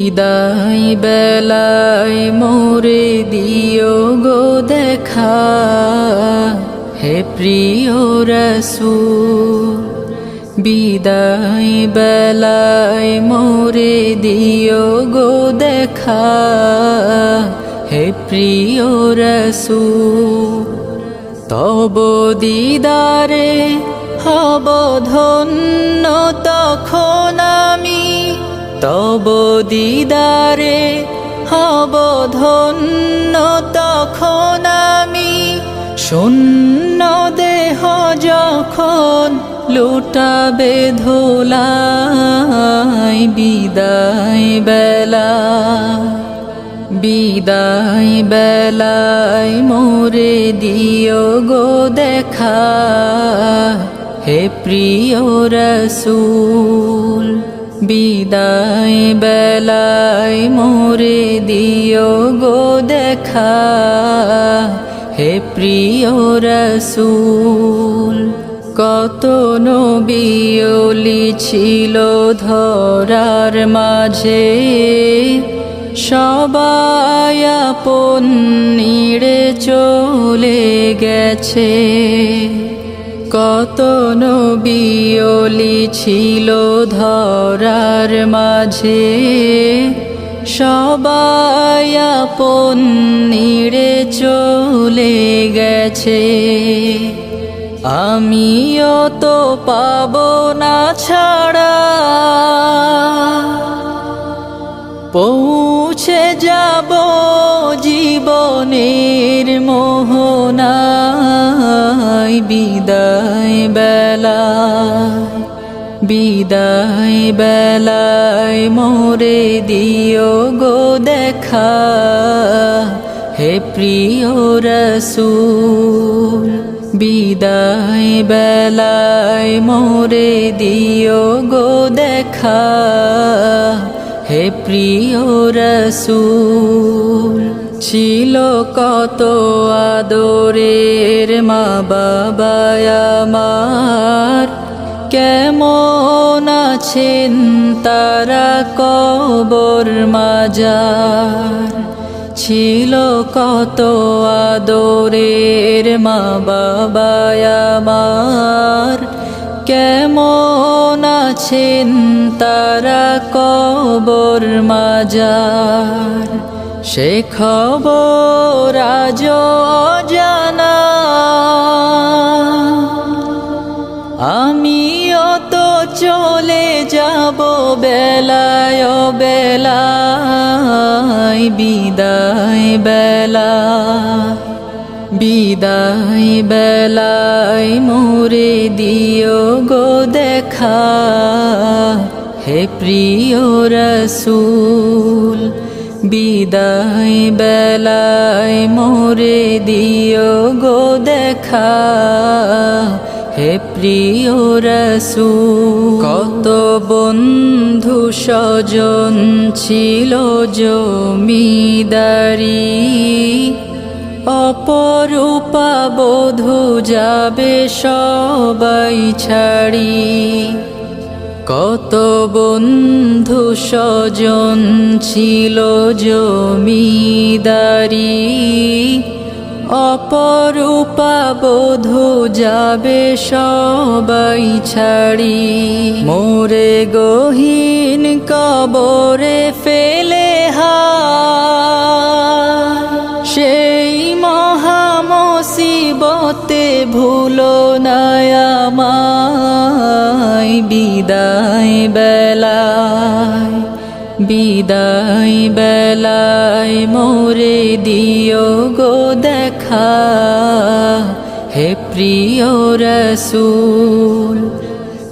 বিদায় বেলায় মোরে দিও গো দেখা, হে প্রিয় রাসূল। বিদায় বেলায় মোরে দিও গো দেখা, হে প্রিয় রাসূল। তব দিদারে হব ধন্য তখন আমি, তব দিদারে হব ধন্য তখন আমি। শূন্য দেহ যখন লুটাবে ধুলায়, বিদায় বেলা বিদায় বেলায় মোরে দিও গো দেখা, হে প্রিয় রাসূল। বিদায় বেলায় মোরে দিও গো দেখা, হে প্রিয় রাসূল। কত নবী ওলি ছিল ধরার মাঝে, সবাই আপন নিড়ে চলে গেছে। কত নবী ওলি ছিল ধরার মাঝে, সবাই আপন নিড়ে চলে গেছে। আমিও তো পাবো না ছাড়া, পৌঁছে যাব জীবনের মোহনায়। বিদায় বেলায় বিদায় বেলায় মোরে দিও গো দেখা, হে প্রিয় রাসূল। বিদায় বেলায় মোরে দিও গো দেখা, হে প্রিয় রাসূল। ছিল কত আদরের মা বাবা আমার, কেমন আছেন তারা কবর মাজার। ছিল কত আদরের মা বাবা আমার, কেমন আছেন তারা কবর মাজার। সে খবর আজ অজানা, আমিও তো চলে যাব বেলায় বেলায়। বিদায় বেলা বিদায় বেলায় মোরে দিও গো দেখা, হে প্রিয় রাসূল। বিদায় বেলায় মোরে দিও গো দেখা, হে প্রিয় রাসূল। কত বন্ধু স্বজন ছিল জমিদারি, অপরূপা বধূ যাবে সবাই ছাড়ি। কত বন্ধু স্বজন ছিল জমিদারি, অপরূপা বধূ যাবে সবাই ছাড়ি। মোরে গহীন কবরে ফেলে সেই মহামুসিবতে ভুলো না আমায়। বিদায় বেলায় বিদায় বেলায় মোরে দিও গো দেখা, হে প্রিয় রাসূল।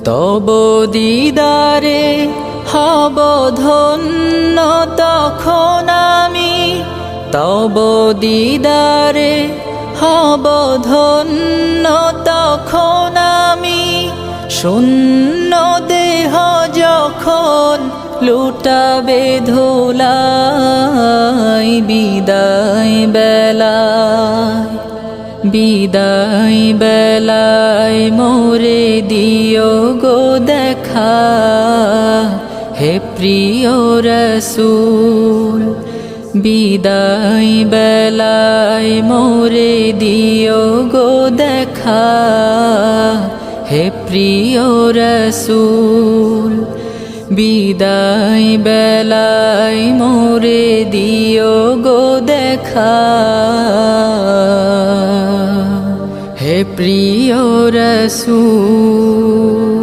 তব দিদারে হব ধন্য তখন আমি, তব দিদারে হব ধন্য তখন আমি। শূন্য দেহ যখন লুটাবে ধুলায়, বিদায় বেলায় বিদায় বেলায় মোরে দিও গো দেখা, হে প্রিয় রসূল বিদায় বেলায় মোরে দিও গো দেখা হে প্রিয় রসূল বিদায় বেলায় মোরে দিও গো দেখা হে প্রিয় রসূল